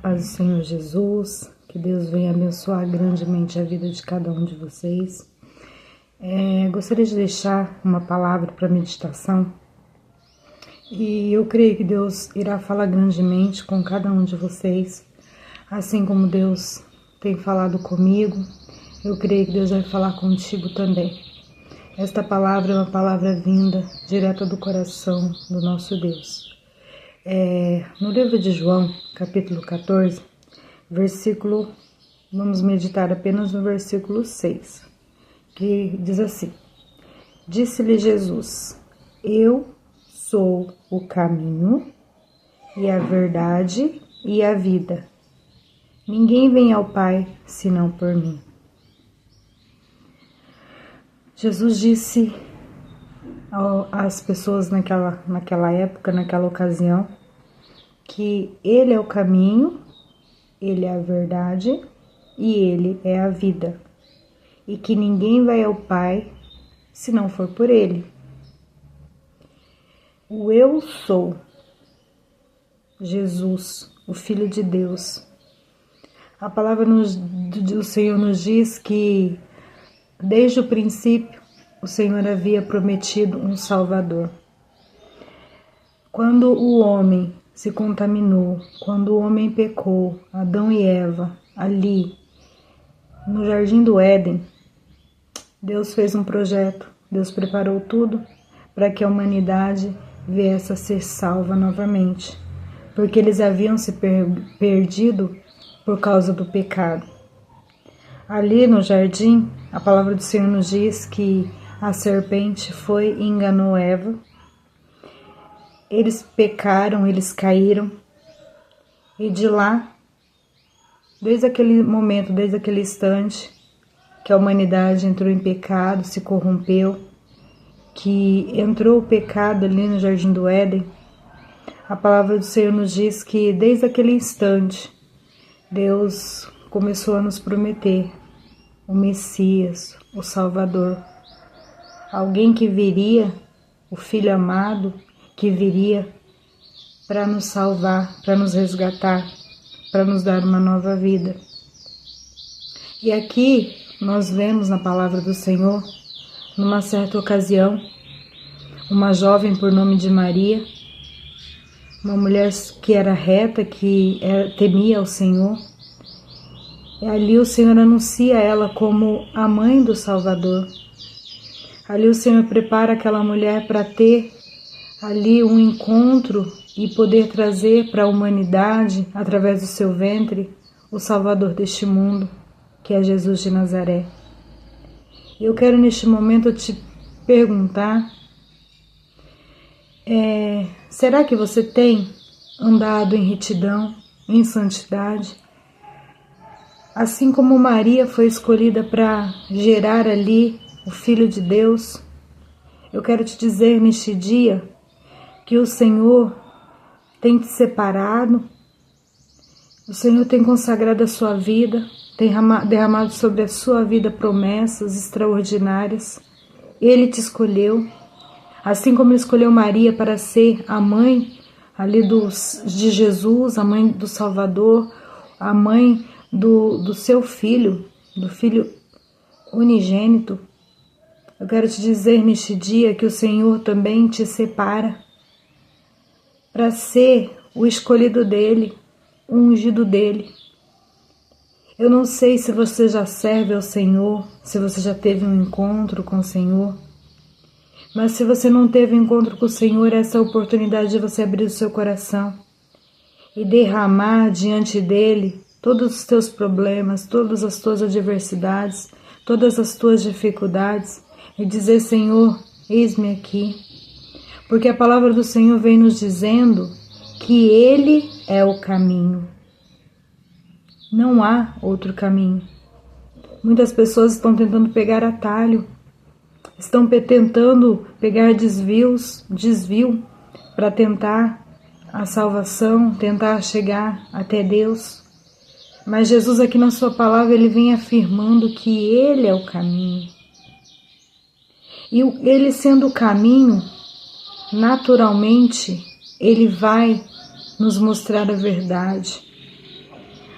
paz do Senhor Jesus, que Deus venha abençoar grandemente a vida de cada um de vocês. Gostaria de deixar uma palavra para meditação e eu creio que Deus irá falar grandemente com cada um de vocês, assim como Deus tem falado comigo, eu creio que Deus vai falar contigo também. Esta palavra é uma palavra vinda direta do coração do nosso Deus. No livro de João, capítulo 14, vamos meditar apenas no versículo 6, que diz assim: Disse-lhe Jesus, eu sou o caminho e a verdade e a vida. Ninguém vem ao Pai senão por mim. Jesus disse às pessoas naquela época, naquela ocasião, que Ele é o caminho, Ele é a verdade e Ele é a vida, e que ninguém vai ao Pai se não for por Ele. O Eu sou, Jesus, o Filho de Deus. A palavra do Senhor nos diz que desde o princípio o Senhor havia prometido um Salvador. Quando o homem se contaminou, quando o homem pecou, Adão e Eva, ali no Jardim do Éden, Deus fez um projeto, Deus preparou tudo para que a humanidade viesse a ser salva novamente, porque eles haviam se perdido por causa do pecado. Ali no jardim, a palavra do Senhor nos diz que a serpente foi e enganou Eva. Eles pecaram, eles caíram, e de lá, desde aquele momento, desde aquele instante, que a humanidade entrou em pecado, se corrompeu, que entrou o pecado ali no Jardim do Éden, a palavra do Senhor nos diz que desde aquele instante, Deus começou a nos prometer o Messias, o Salvador, alguém que viria, o Filho amado, que viria para nos salvar, para nos resgatar, para nos dar uma nova vida. E aqui nós vemos na palavra do Senhor, numa certa ocasião, uma jovem por nome de Maria, uma mulher que era reta, que temia ao Senhor, e ali o Senhor anuncia ela como a mãe do Salvador. Ali o Senhor prepara aquela mulher para ter ali um encontro e poder trazer para a humanidade, através do seu ventre, o Salvador deste mundo, que é Jesus de Nazaré. Eu quero neste momento te perguntar, será que você tem andado em retidão, em santidade? Assim como Maria foi escolhida para gerar ali o Filho de Deus, eu quero te dizer neste dia que o Senhor tem te separado, o Senhor tem consagrado a sua vida, tem derramado sobre a sua vida promessas extraordinárias. Ele te escolheu, assim como Ele escolheu Maria para ser a mãe ali de Jesus, a mãe do Salvador, a mãe do seu filho, do Filho unigênito. Eu quero te dizer neste dia que o Senhor também te separa para ser o escolhido dele, o ungido dele. Eu não sei se você já serve ao Senhor, se você já teve um encontro com o Senhor, mas se você não teve um encontro com o Senhor, essa é a oportunidade de você abrir o seu coração e derramar diante dele todos os teus problemas, todas as tuas adversidades, todas as tuas dificuldades e dizer: Senhor, eis-me aqui. Porque a palavra do Senhor vem nos dizendo que Ele é o caminho. Não há outro caminho. Muitas pessoas estão tentando pegar atalho, estão tentando pegar desvio para tentar a salvação, tentar chegar até Deus. Mas Jesus aqui na sua palavra, Ele vem afirmando que Ele é o caminho. E Ele sendo o caminho, naturalmente, Ele vai nos mostrar a verdade.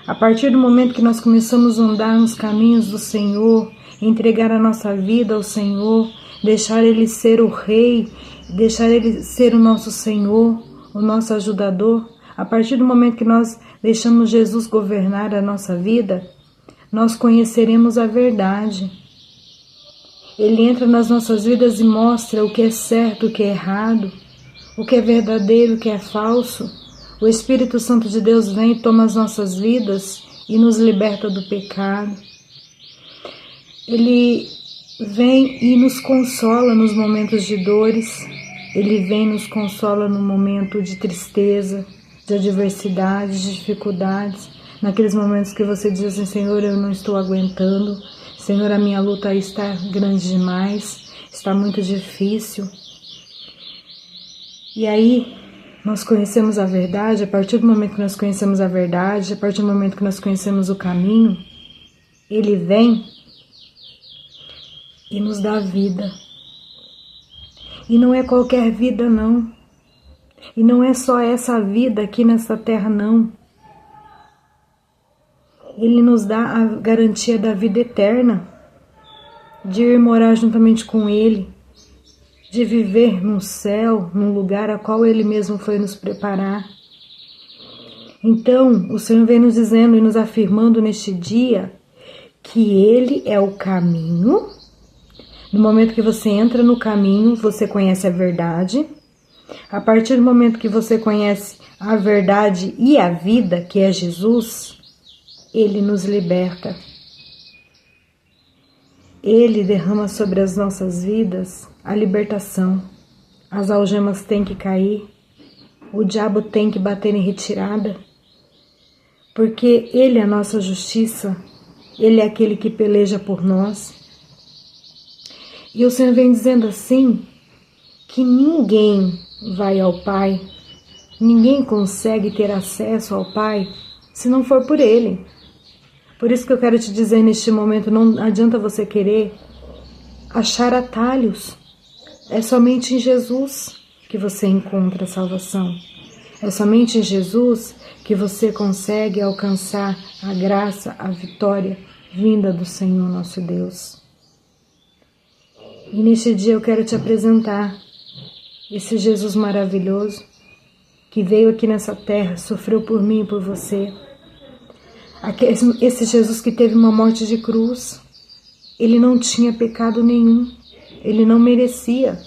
A partir do momento que nós começamos a andar nos caminhos do Senhor, entregar a nossa vida ao Senhor, deixar Ele ser o Rei, deixar Ele ser o nosso Senhor, o nosso ajudador, a partir do momento que nós deixamos Jesus governar a nossa vida, nós conheceremos a verdade. Ele entra nas nossas vidas e mostra o que é certo, o que é errado, o que é verdadeiro, o que é falso. O Espírito Santo de Deus vem e toma as nossas vidas e nos liberta do pecado. Ele vem e nos consola nos momentos de dores. Ele vem e nos consola no momento de tristeza, de adversidade, de dificuldades. Naqueles momentos que você diz assim: Senhor, eu não estou aguentando. Senhor, a minha luta está grande demais, está muito difícil. E aí nós conhecemos a verdade. A partir do momento que nós conhecemos a verdade, a partir do momento que nós conhecemos o caminho, Ele vem e nos dá vida. E não é qualquer vida, não. E não é só essa vida aqui nessa terra, não. Ele nos dá a garantia da vida eterna, de ir morar juntamente com Ele, de viver no céu, num lugar a qual Ele mesmo foi nos preparar. Então, o Senhor vem nos dizendo e nos afirmando neste dia que Ele é o caminho. No momento que você entra no caminho, você conhece a verdade. A partir do momento que você conhece a verdade e a vida, que é Jesus, Ele nos liberta. Ele derrama sobre as nossas vidas a libertação. As algemas têm que cair, o diabo tem que bater em retirada, porque Ele é a nossa justiça, Ele é aquele que peleja por nós. E o Senhor vem dizendo assim, que ninguém vai ao Pai, ninguém consegue ter acesso ao Pai se não for por Ele. Por isso que eu quero te dizer neste momento, não adianta você querer achar atalhos. É somente em Jesus que você encontra a salvação. É somente em Jesus que você consegue alcançar a graça, a vitória vinda do Senhor nosso Deus. E neste dia eu quero te apresentar esse Jesus maravilhoso que veio aqui nessa terra, sofreu por mim e por você. Esse Jesus que teve uma morte de cruz, Ele não tinha pecado nenhum, Ele não merecia.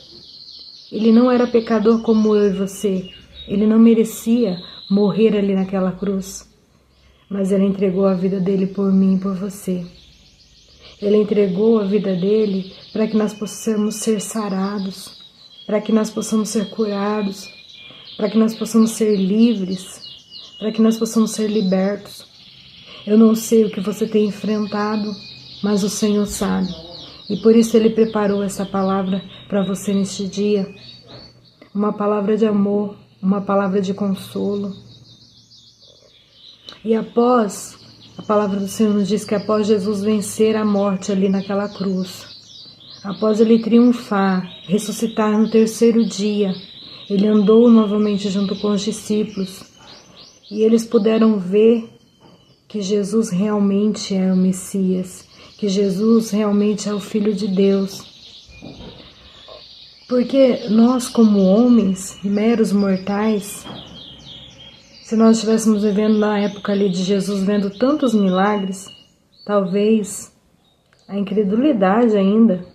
Ele não era pecador como eu e você, Ele não merecia morrer ali naquela cruz, mas Ele entregou a vida dele por mim e por você. Ele entregou a vida dele para que nós possamos ser sarados, para que nós possamos ser curados, para que nós possamos ser livres, para que nós possamos ser libertos. Eu não sei o que você tem enfrentado, mas o Senhor sabe. E por isso Ele preparou essa palavra para você neste dia. Uma palavra de amor, uma palavra de consolo. E após, a palavra do Senhor nos diz que após Jesus vencer a morte ali naquela cruz, após Ele triunfar, ressuscitar no terceiro dia, Ele andou novamente junto com os discípulos. E eles puderam ver que Jesus realmente é o Messias, que Jesus realmente é o Filho de Deus. Porque nós, como homens, meros mortais, se nós estivéssemos vivendo na época ali de Jesus, vendo tantos milagres, talvez a incredulidade ainda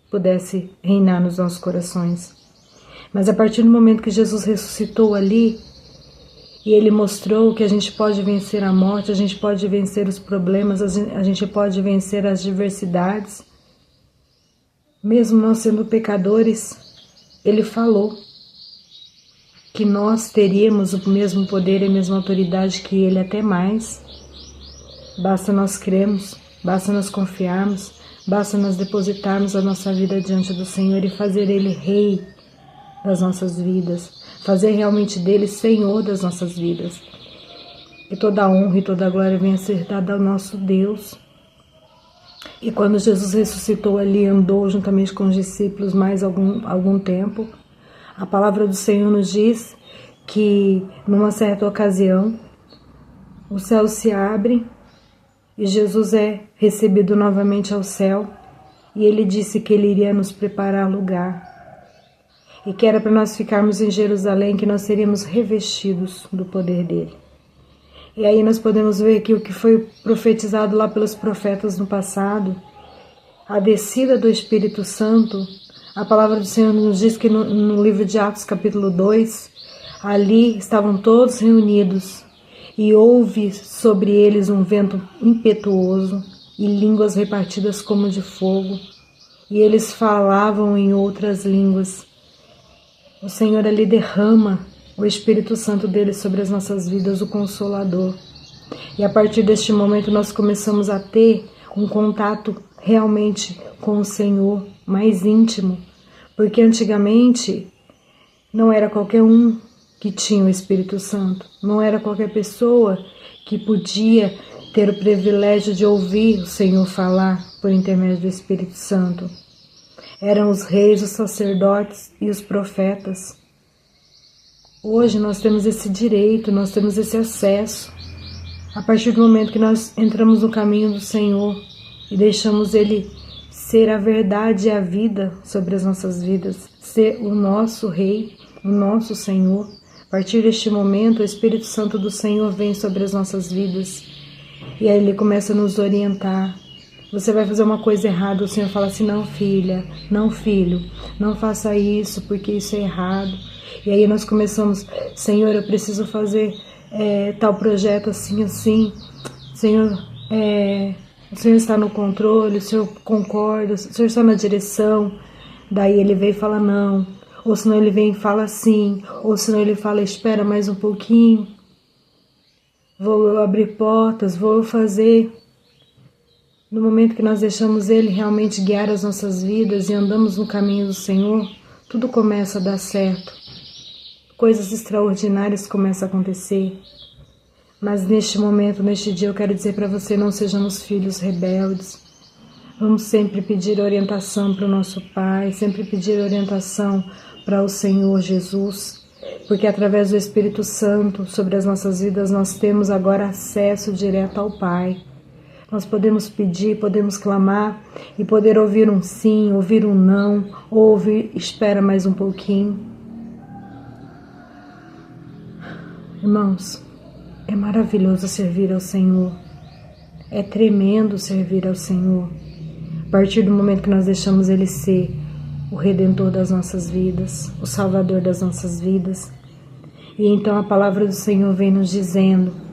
pudesse reinar nos nossos corações. Mas a partir do momento que Jesus ressuscitou ali, e Ele mostrou que a gente pode vencer a morte, a gente pode vencer os problemas, a gente pode vencer as adversidades. Mesmo nós sendo pecadores, Ele falou que nós teríamos o mesmo poder e a mesma autoridade que Ele, até mais. Basta nós crermos, basta nós confiarmos, basta nós depositarmos a nossa vida diante do Senhor e fazer Ele Rei das nossas vidas. Fazer realmente dele Senhor das nossas vidas. Que toda a honra e toda a glória venha a ser dada ao nosso Deus. E quando Jesus ressuscitou ali, andou juntamente com os discípulos mais algum tempo, a palavra do Senhor nos diz que numa certa ocasião, o céu se abre e Jesus é recebido novamente ao céu, e ele disse que ele iria nos preparar lugar, e que era para nós ficarmos em Jerusalém, que nós seríamos revestidos do poder dele. E aí nós podemos ver que o que foi profetizado lá pelos profetas no passado, a descida do Espírito Santo, a palavra do Senhor nos diz que no livro de Atos capítulo 2, ali estavam todos reunidos, e houve sobre eles um vento impetuoso e línguas repartidas como de fogo, e eles falavam em outras línguas. O Senhor ali derrama o Espírito Santo dele sobre as nossas vidas, o Consolador. E a partir deste momento nós começamos a ter um contato realmente com o Senhor, mais íntimo, porque antigamente não era qualquer um que tinha o Espírito Santo, não era qualquer pessoa que podia ter o privilégio de ouvir o Senhor falar por intermédio do Espírito Santo. Eram os reis, os sacerdotes e os profetas. Hoje nós temos esse direito, nós temos esse acesso. A partir do momento que nós entramos no caminho do Senhor e deixamos Ele ser a verdade e a vida sobre as nossas vidas, ser o nosso Rei, o nosso Senhor, a partir deste momento o Espírito Santo do Senhor vem sobre as nossas vidas e aí Ele começa a nos orientar. Você vai fazer uma coisa errada, o Senhor fala assim: não, filha, não, filho, não faça isso porque isso é errado. E aí nós começamos: Senhor, eu preciso fazer tal projeto assim, assim. Senhor, o Senhor está no controle, o Senhor concorda, o Senhor está na direção. Daí ele vem e fala não, ou senão ele vem e fala sim, ou senão ele fala: espera mais um pouquinho, vou eu abrir portas, vou eu fazer. No momento que nós deixamos Ele realmente guiar as nossas vidas e andamos no caminho do Senhor, tudo começa a dar certo. Coisas extraordinárias começam a acontecer. Mas neste momento, neste dia, eu quero dizer para você: não sejamos filhos rebeldes. Vamos sempre pedir orientação para o nosso Pai, sempre pedir orientação para o Senhor Jesus, porque através do Espírito Santo sobre as nossas vidas nós temos agora acesso direto ao Pai. Nós podemos pedir, podemos clamar e poder ouvir um sim, ouvir um não, ou ouvir espera mais um pouquinho. Irmãos, é maravilhoso servir ao Senhor. É tremendo servir ao Senhor. A partir do momento que nós deixamos Ele ser o Redentor das nossas vidas, o Salvador das nossas vidas. E então a palavra do Senhor vem nos dizendo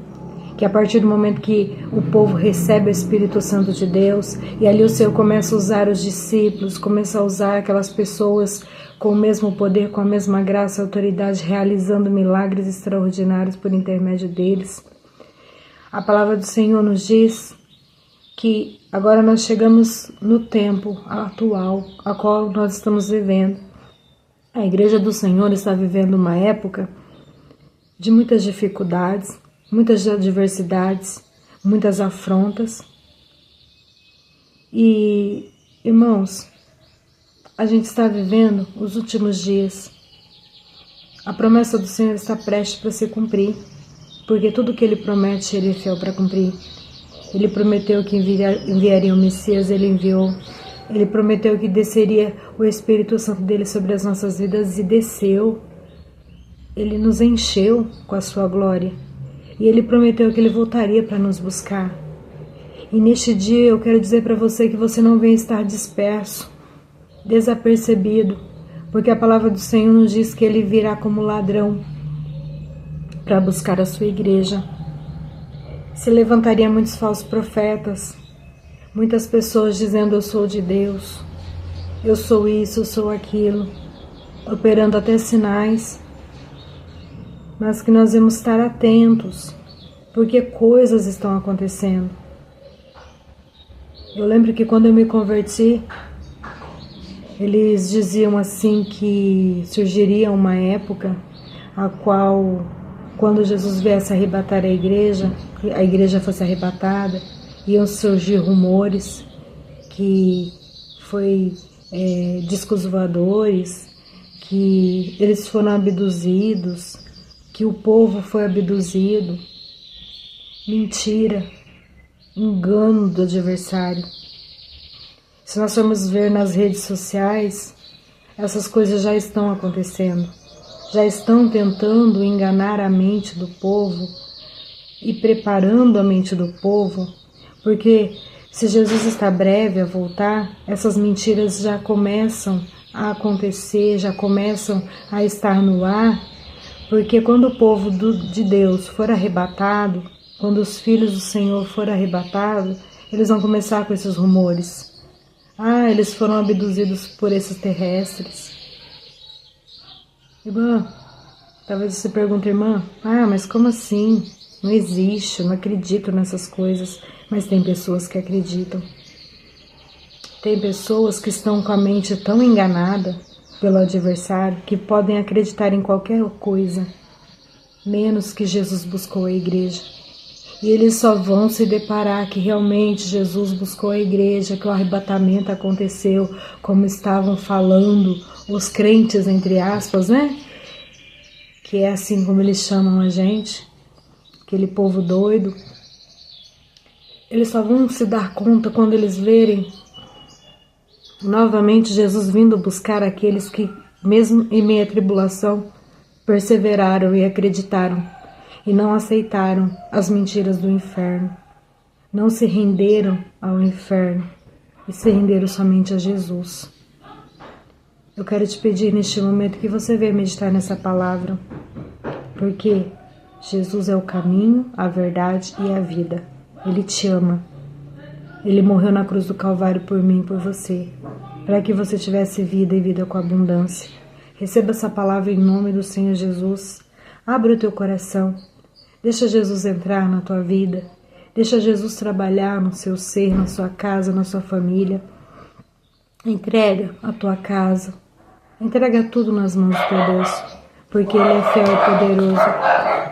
que a partir do momento que o povo recebe o Espírito Santo de Deus, e ali o Senhor começa a usar os discípulos, começa a usar aquelas pessoas com o mesmo poder, com a mesma graça e autoridade, realizando milagres extraordinários por intermédio deles. A palavra do Senhor nos diz que agora nós chegamos no tempo atual, a qual nós estamos vivendo. A Igreja do Senhor está vivendo uma época de muitas dificuldades, muitas adversidades, muitas afrontas. E, irmãos, a gente está vivendo os últimos dias. A promessa do Senhor está prestes para se cumprir, porque tudo que Ele promete, Ele é fiel para cumprir. Ele prometeu que enviaria o Messias, Ele enviou. Ele prometeu que desceria o Espírito Santo dele sobre as nossas vidas e desceu. Ele nos encheu com a sua glória. E Ele prometeu que Ele voltaria para nos buscar. E neste dia eu quero dizer para você que você não venha estar disperso, desapercebido, porque a palavra do Senhor nos diz que Ele virá como ladrão para buscar a sua igreja. Se levantaria muitos falsos profetas, muitas pessoas dizendo: eu sou de Deus, eu sou isso, eu sou aquilo, operando até sinais. Mas que nós vamos estar atentos, porque coisas estão acontecendo. Eu lembro que quando eu me converti, eles diziam assim que surgiria uma época a qual, quando Jesus viesse arrebatar a igreja fosse arrebatada, iam surgir rumores que foi discos voadores, que eles foram abduzidos, que o povo foi abduzido. mentira, engano do adversário. Se nós formos ver nas redes sociais, essas coisas já estão acontecendo, já estão tentando enganar a mente do povo e preparando a mente do povo, porque se Jesus está breve a voltar, essas mentiras já começam a acontecer, já começam a estar no ar, porque quando o povo de Deus for arrebatado, quando os filhos do Senhor forem arrebatados, eles vão começar com esses rumores. Ah, eles foram abduzidos por esses terrestres. Irmã, talvez você pergunte, irmã, mas como assim? Não existe, eu não acredito nessas coisas. Mas tem pessoas que acreditam. Tem pessoas que estão com a mente tão enganada pelo adversário que podem acreditar em qualquer coisa, menos que Jesus buscou a igreja. E eles só vão se deparar que realmente Jesus buscou a igreja, que o arrebatamento aconteceu, como estavam falando os crentes, entre aspas, né? Que é assim como eles chamam a gente, aquele povo doido. Eles só vão se dar conta quando eles verem novamente Jesus vindo buscar aqueles que, mesmo em meio à tribulação, perseveraram e acreditaram e não aceitaram as mentiras do inferno. Não se renderam ao inferno e se renderam somente a Jesus. Eu quero te pedir neste momento que você venha meditar nessa palavra, porque Jesus é o caminho, a verdade e a vida. Ele te ama. Ele morreu na cruz do Calvário por mim e por você, para que você tivesse vida e vida com abundância. Receba essa palavra em nome do Senhor Jesus. Abra o teu coração. Deixa Jesus entrar na tua vida. Deixa Jesus trabalhar no seu ser, na sua casa, na sua família. Entrega a tua casa. Entrega tudo nas mãos de Deus, porque Ele é fiel e poderoso.